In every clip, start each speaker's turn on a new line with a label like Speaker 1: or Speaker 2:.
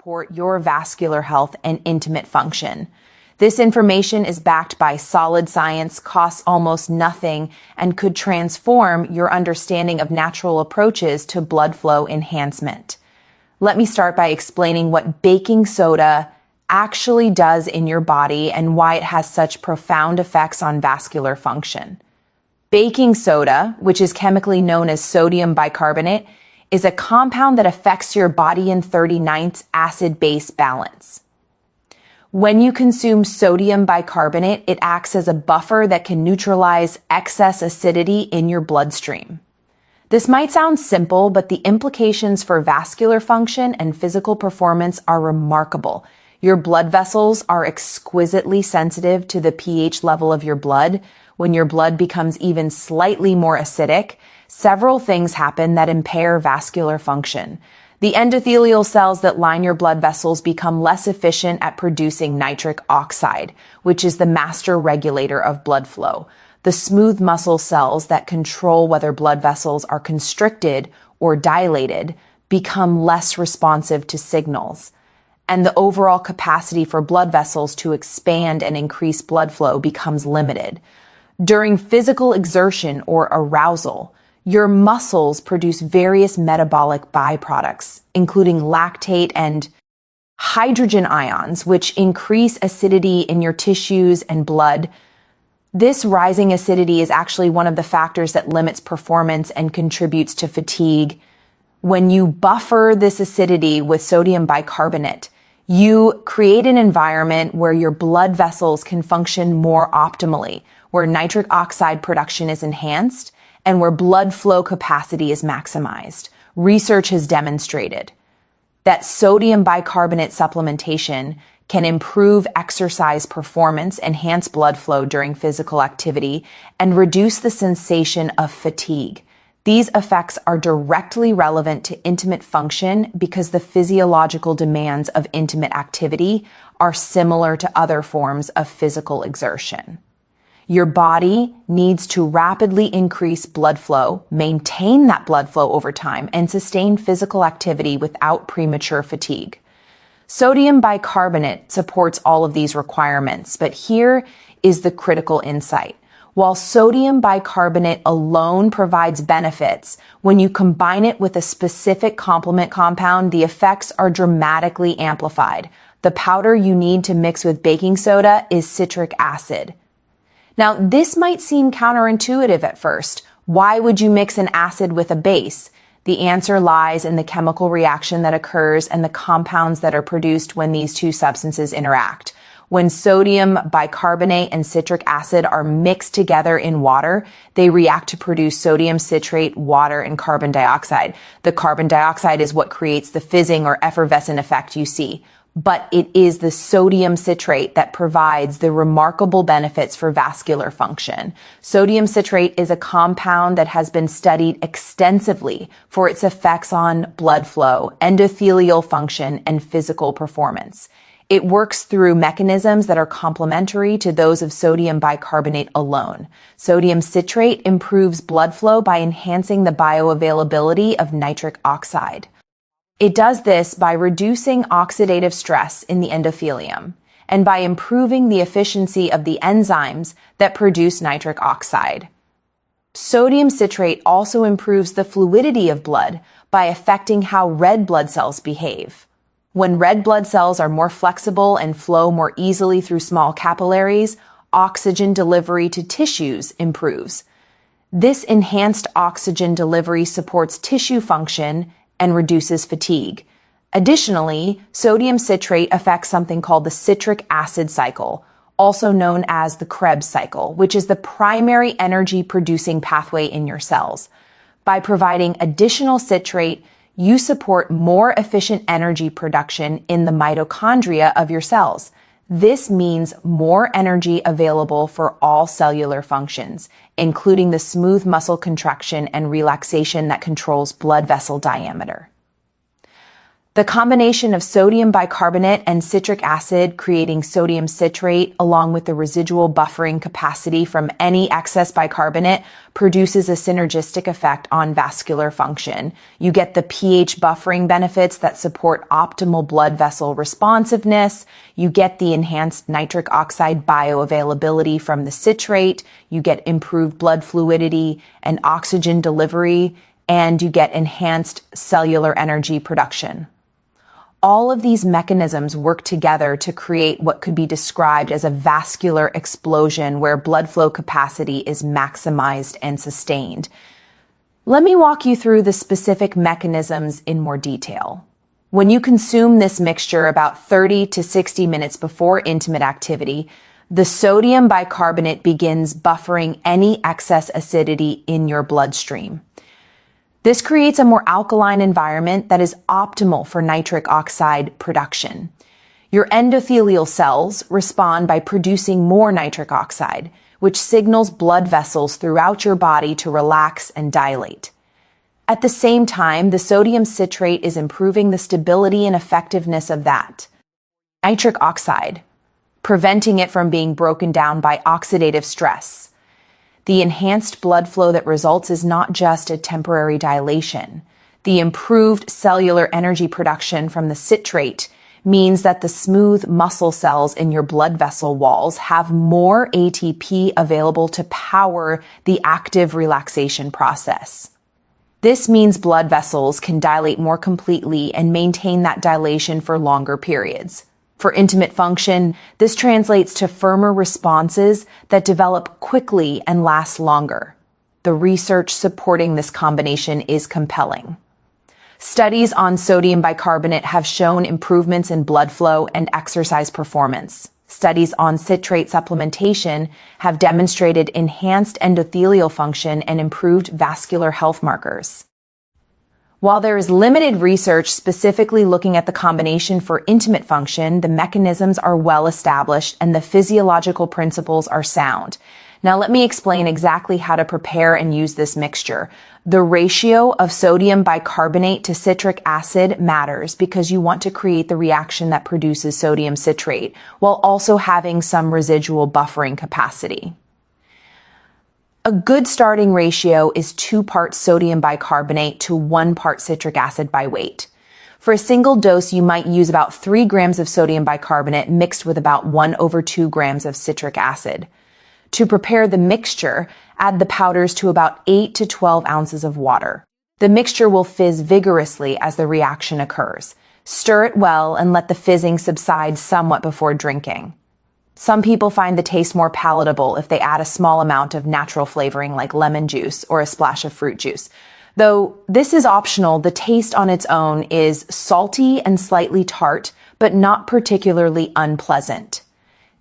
Speaker 1: support your vascular health and intimate function. This information is backed by solid science, costs almost nothing, and could transform your understanding of natural approaches to blood flow enhancement. Let me start by explaining what baking soda actually does in your body and why it has such profound effects on vascular function. Baking soda, which is chemically known as sodium bicarbonate, is a compound that affects your body in 39th acid-base balance. When you consume sodium bicarbonate, it acts as a buffer that can neutralize excess acidity in your bloodstream. This might sound simple, but the implications for vascular function and physical performance are remarkable. Your blood vessels are exquisitely sensitive to the pH level of your blood. When your blood becomes even slightly more acidic, several things happen that impair vascular function. The endothelial cells that line your blood vessels become less efficient at producing nitric oxide, which is the master regulator of blood flow. The smooth muscle cells that control whether blood vessels are constricted or dilated become less responsive to signals. And the overall capacity for blood vessels to expand and increase blood flow becomes limited. During physical exertion or arousal, your muscles produce various metabolic byproducts, including lactate and hydrogen ions, which increase acidity in your tissues and blood. This rising acidity is actually one of the factors that limits performance and contributes to fatigue. When you buffer this acidity with sodium bicarbonate, you create an environment where your blood vessels can function more optimally, where nitric oxide production is enhanced, and where blood flow capacity is maximized. Research has demonstrated that sodium bicarbonate supplementation can improve exercise performance, enhance blood flow during physical activity, and reduce the sensation of fatigue. These effects are directly relevant to intimate function because the physiological demands of intimate activity are similar to other forms of physical exertion. Your body needs to rapidly increase blood flow, maintain that blood flow over time, and sustain physical activity without premature fatigue. Sodium bicarbonate supports all of these requirements, but here is the critical insight. While sodium bicarbonate alone provides benefits, when you combine it with a specific complement compound, the effects are dramatically amplified. The powder you need to mix with baking soda is citric acid. Now, this might seem counterintuitive at first. Why would you mix an acid with a base? The answer lies in the chemical reaction that occurs and the compounds that are produced when these two substances interact. When sodium bicarbonate and citric acid are mixed together in water, they react to produce sodium citrate, water, and carbon dioxide. The carbon dioxide is what creates the fizzing or effervescent effect you see. But it is the sodium citrate that provides the remarkable benefits for vascular function. Sodium citrate is a compound that has been studied extensively for its effects on blood flow, endothelial function, and physical performance. It works through mechanisms that are complementary to those of sodium bicarbonate alone. Sodium citrate improves blood flow by enhancing the bioavailability of nitric oxide. It does this by reducing oxidative stress in the endothelium and by improving the efficiency of the enzymes that produce nitric oxide. Sodium citrate also improves the fluidity of blood by affecting how red blood cells behave. When red blood cells are more flexible and flow more easily through small capillaries, oxygen delivery to tissues improves. This enhanced oxygen delivery supports tissue function and reduces fatigue. Additionally, sodium citrate affects something called the citric acid cycle, also known as the Krebs cycle, which is the primary energy-producing pathway in your cells. By providing additional citrate, you support more efficient energy production in the mitochondria of your cells. This means more energy available for all cellular functions, including the smooth muscle contraction and relaxation that controls blood vessel diameter. The combination of sodium bicarbonate and citric acid, creating sodium citrate, along with the residual buffering capacity from any excess bicarbonate, produces a synergistic effect on vascular function. You get the pH buffering benefits that support optimal blood vessel responsiveness. You get the enhanced nitric oxide bioavailability from the citrate. You get improved blood fluidity and oxygen delivery, and you get enhanced cellular energy production. All of these mechanisms work together to create what could be described as a vascular explosion where blood flow capacity is maximized and sustained. Let me walk you through the specific mechanisms in more detail. When you consume this mixture about 30 to 60 minutes before intimate activity, the sodium bicarbonate begins buffering any excess acidity in your bloodstream. This creates a more alkaline environment that is optimal for nitric oxide production. Your endothelial cells respond by producing more nitric oxide, which signals blood vessels throughout your body to relax and dilate. At the same time, the sodium citrate is improving the stability and effectiveness of that nitric oxide, preventing it from being broken down by oxidative stress. The enhanced blood flow that results is not just a temporary dilation. The improved cellular energy production from the citrate means that the smooth muscle cells in your blood vessel walls have more ATP available to power the active relaxation process. This means blood vessels can dilate more completely and maintain that dilation for longer periods. For intimate function, this translates to firmer responses that develop quickly and last longer. The research supporting this combination is compelling. Studies on sodium bicarbonate have shown improvements in blood flow and exercise performance. Studies on citrate supplementation have demonstrated enhanced endothelial function and improved vascular health markers. While there is limited research specifically looking at the combination for intimate function, the mechanisms are well established and the physiological principles are sound. Now let me explain exactly how to prepare and use this mixture. The ratio of sodium bicarbonate to citric acid matters because you want to create the reaction that produces sodium citrate while also having some residual buffering capacity. A good starting ratio is 2 parts sodium bicarbonate to 1 part citric acid by weight. For a single dose, you might use about 3 grams of sodium bicarbonate mixed with about 1/2 grams of citric acid. To prepare the mixture, add the powders to about 8 to 12 ounces of water. The mixture will fizz vigorously as the reaction occurs. Stir it well and let the fizzing subside somewhat before drinking. Some people find the taste more palatable if they add a small amount of natural flavoring like lemon juice or a splash of fruit juice. Though this is optional, the taste on its own is salty and slightly tart, but not particularly unpleasant.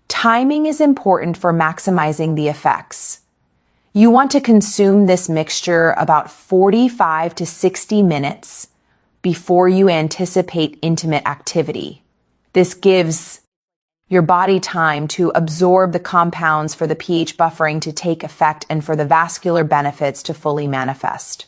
Speaker 1: Timing is important for maximizing the effects. You want to consume this mixture about 45 to 60 minutes before you anticipate intimate activity. This gives your body time to absorb the compounds for the pH buffering to take effect and for the vascular benefits to fully manifest.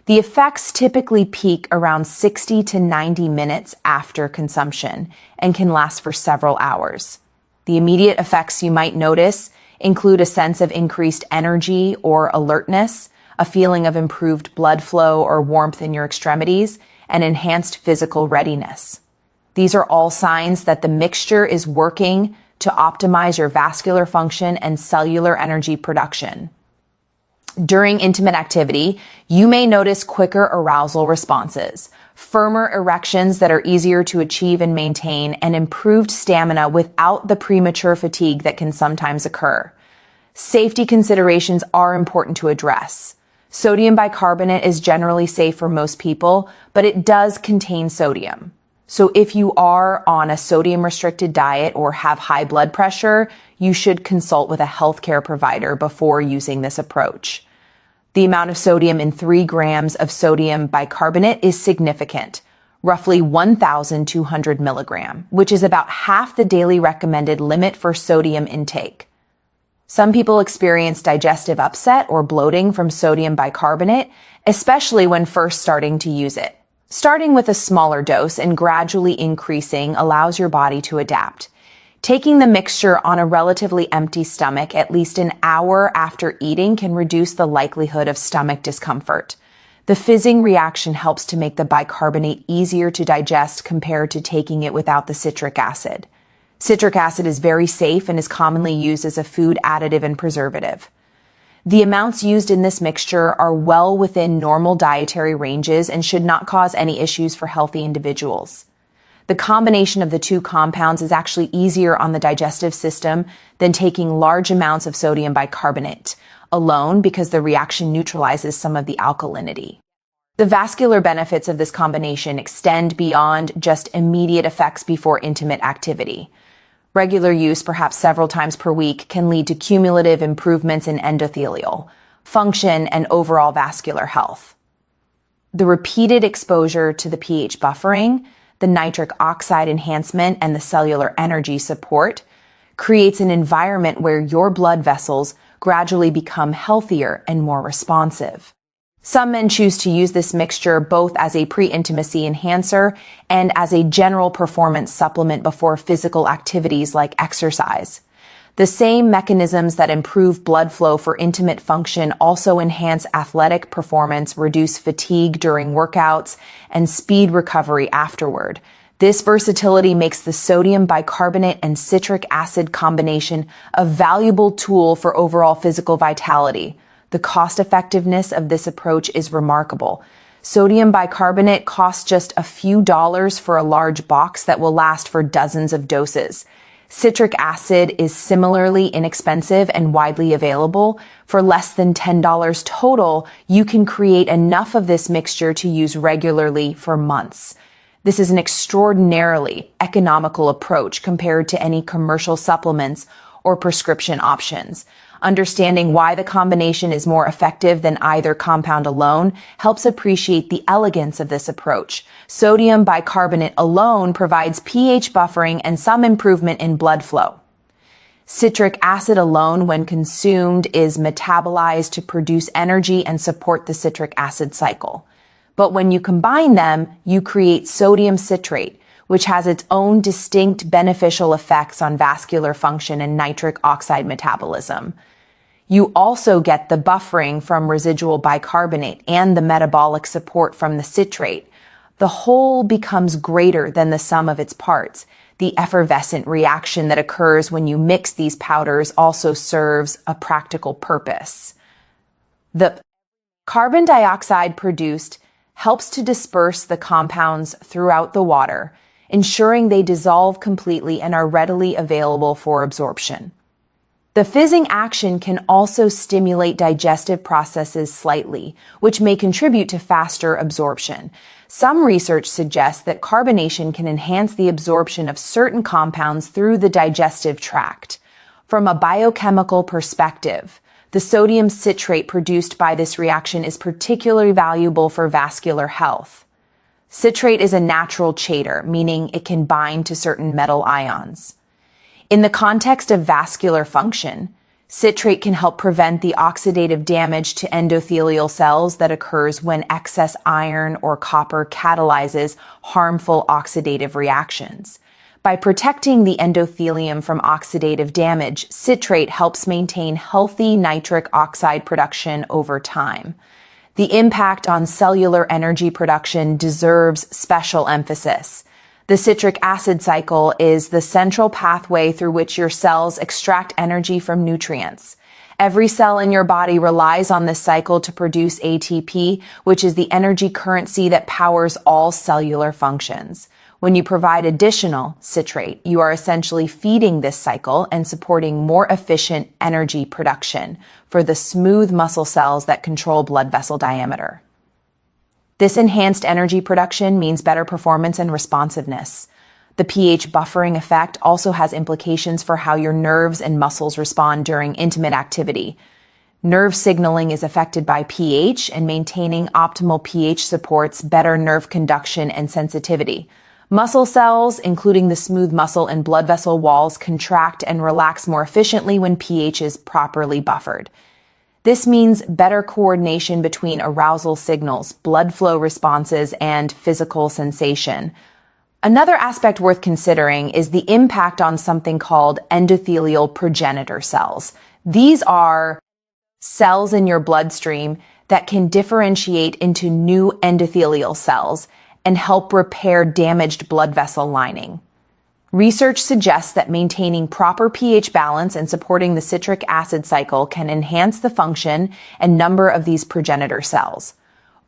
Speaker 1: The effects typically peak around 60 to 90 minutes after consumption and can last for several hours. The immediate effects you might notice include a sense of increased energy or alertness, a feeling of improved blood flow or warmth in your extremities, and enhanced physical readiness. These are all signs that the mixture is working to optimize your vascular function and cellular energy production. During intimate activity, you may notice quicker arousal responses, firmer erections that are easier to achieve and maintain, and improved stamina without the premature fatigue that can sometimes occur. Safety considerations are important to address. Sodium bicarbonate is generally safe for most people, but it does contain sodium. So if you are on a sodium-restricted diet or have high blood pressure, you should consult with a healthcare provider before using this approach. The amount of sodium in 3 grams of sodium bicarbonate is significant, roughly 1,200 milligram, which is about half the daily recommended limit for sodium intake. Some people experience digestive upset or bloating from sodium bicarbonate, especially when first starting to use it. Starting with a smaller dose and gradually increasing allows your body to adapt. Taking the mixture on a relatively empty stomach at least an hour after eating can reduce the likelihood of stomach discomfort. The fizzing reaction helps to make the bicarbonate easier to digest compared to taking it without the citric acid. Citric acid is very safe and is commonly used as a food additive and preservative. The amounts used in this mixture are well within normal dietary ranges and should not cause any issues for healthy individuals. The combination of the two compounds is actually easier on the digestive system than taking large amounts of sodium bicarbonate alone because the reaction neutralizes some of the alkalinity. The vascular benefits of this combination extend beyond just immediate effects before intimate activity. Regular use, perhaps several times per week, can lead to cumulative improvements in endothelial function and overall vascular health. The repeated exposure to the pH buffering, the nitric oxide enhancement, and the cellular energy support creates an environment where your blood vessels gradually become healthier and more responsive. Some men choose to use this mixture both as a pre-intimacy enhancer and as a general performance supplement before physical activities like exercise. The same mechanisms that improve blood flow for intimate function also enhance athletic performance, reduce fatigue during workouts, and speed recovery afterward. This versatility makes the sodium bicarbonate and citric acid combination a valuable tool for overall physical vitality. The cost-effectiveness of this approach is remarkable. Sodium bicarbonate costs just a few dollars for a large box that will last for dozens of doses. Citric acid is similarly inexpensive and widely available. For less than $10 total, you can create enough of this mixture to use regularly for months. This is an extraordinarily economical approach compared to any commercial supplements or prescription options. Understanding why the combination is more effective than either compound alone helps appreciate the elegance of this approach. Sodium bicarbonate alone provides pH buffering and some improvement in blood flow. Citric acid alone, when consumed, is metabolized to produce energy and support the citric acid cycle. But when you combine them, you create sodium citrate, which has its own distinct beneficial effects on vascular function and nitric oxide metabolism. You also get the buffering from residual bicarbonate and the metabolic support from the citrate. The whole becomes greater than the sum of its parts. The effervescent reaction that occurs when you mix these powders also serves a practical purpose. The carbon dioxide produced helps to disperse the compounds throughout the water, ensuring they dissolve completely and are readily available for absorption. The fizzing action can also stimulate digestive processes slightly, which may contribute to faster absorption. Some research suggests that carbonation can enhance the absorption of certain compounds through the digestive tract. From a biochemical perspective, the sodium citrate produced by this reaction is particularly valuable for vascular health. Citrate is a natural chater, meaning it can bind to certain metal ions. In the context of vascular function, citrate can help prevent the oxidative damage to endothelial cells that occurs when excess iron or copper catalyzes harmful oxidative reactions. By protecting the endothelium from oxidative damage, citrate helps maintain healthy nitric oxide production over time. The impact on cellular energy production deserves special emphasis. The citric acid cycle is the central pathway through which your cells extract energy from nutrients. Every cell in your body relies on this cycle to produce ATP, which is the energy currency that powers all cellular functions. When you provide additional citrate, you are essentially feeding this cycle and supporting more efficient energy production for the smooth muscle cells that control blood vessel diameter. This enhanced energy production means better performance and responsiveness. The pH buffering effect also has implications for how your nerves and muscles respond during intimate activity. Nerve signaling is affected by pH, and maintaining optimal pH supports better nerve conduction and sensitivity. Muscle cells, including the smooth muscle and blood vessel walls, contract and relax more efficiently when pH is properly buffered. This means better coordination between arousal signals, blood flow responses, and physical sensation. Another aspect worth considering is the impact on something called endothelial progenitor cells. These are cells in your bloodstream that can differentiate into new endothelial cells and help repair damaged blood vessel lining. Research suggests that maintaining proper pH balance and supporting the citric acid cycle can enhance the function and number of these progenitor cells.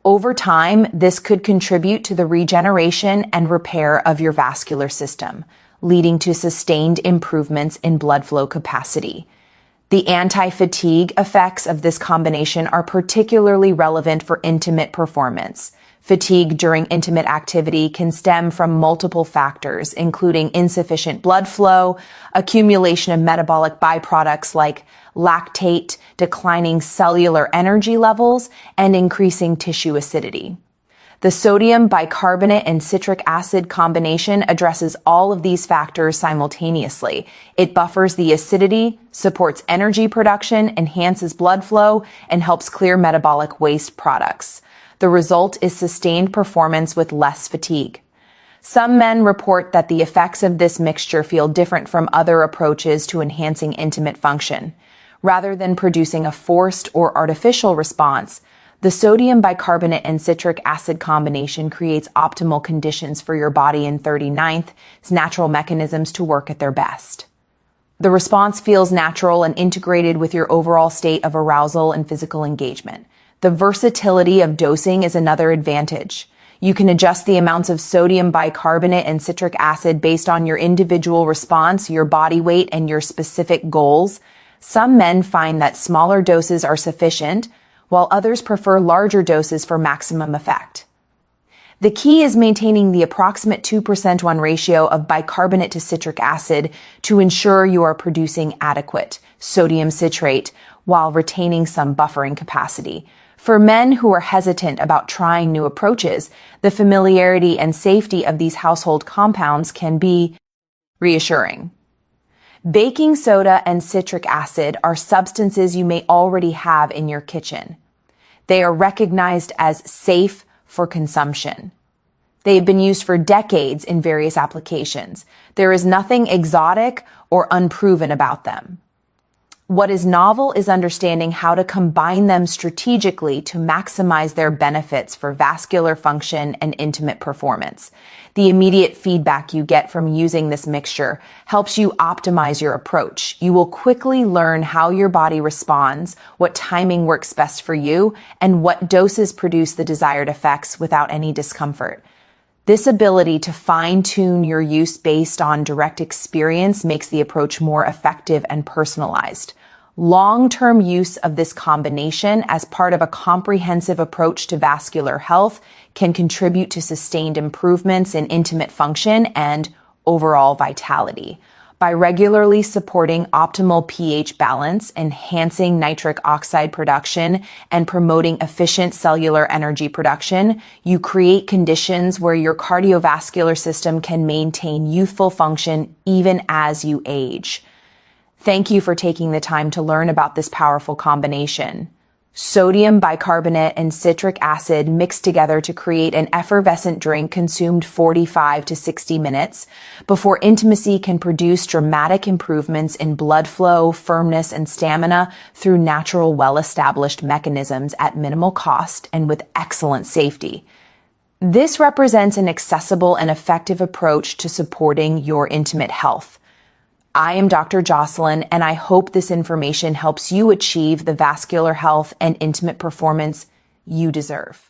Speaker 1: Over time, this could contribute to the regeneration and repair of your vascular system, leading to sustained improvements in blood flow capacity. The anti-fatigue effects of this combination are particularly relevant for intimate performance. Fatigue during intimate activity can stem from multiple factors, including insufficient blood flow, accumulation of metabolic byproducts like lactate, declining cellular energy levels, and increasing tissue acidity. The sodium bicarbonate and citric acid combination addresses all of these factors simultaneously. It buffers the acidity, supports energy production, enhances blood flow, and helps clear metabolic waste products. The result is sustained performance with less fatigue. Some men report that the effects of this mixture feel different from other approaches to enhancing intimate function. Rather than producing a forced or artificial response, the sodium bicarbonate and citric acid combination creates optimal conditions for your body and 39th's natural mechanisms to work at their best. The response feels natural and integrated with your overall state of arousal and physical engagement. The versatility of dosing is another advantage. You can adjust the amounts of sodium bicarbonate and citric acid based on your individual response, your body weight, and your specific goals. Some men find that smaller doses are sufficient, while others prefer larger doses for maximum effect. The key is maintaining the approximate 2:1 ratio of bicarbonate to citric acid to ensure you are producing adequate sodium citrate while retaining some buffering capacity. For men who are hesitant about trying new approaches, the familiarity and safety of these household compounds can be reassuring. Baking soda and citric acid are substances you may already have in your kitchen. They are recognized as safe for consumption. They have been used for decades in various applications. There is nothing exotic or unproven about them. What is novel is understanding how to combine them strategically to maximize their benefits for vascular function and intimate performance. The immediate feedback you get from using this mixture helps you optimize your approach. You will quickly learn how your body responds, what timing works best for you, and what doses produce the desired effects without any discomfort. This ability to fine-tune your use based on direct experience makes the approach more effective and personalized. Long-term use of this combination as part of a comprehensive approach to vascular health can contribute to sustained improvements in intimate function and overall vitality. By regularly supporting optimal pH balance, enhancing nitric oxide production, and promoting efficient cellular energy production, you create conditions where your cardiovascular system can maintain youthful function even as you age. Thank you for taking the time to learn about this powerful combination. Sodium bicarbonate and citric acid mixed together to create an effervescent drink consumed 45 to 60 minutes before intimacy can produce dramatic improvements in blood flow, firmness, and stamina through natural, well-established mechanisms at minimal cost and with excellent safety. This represents an accessible and effective approach to supporting your intimate health. I am Dr. Jocelyn, and I hope this information helps you achieve the vascular health and intimate performance you deserve.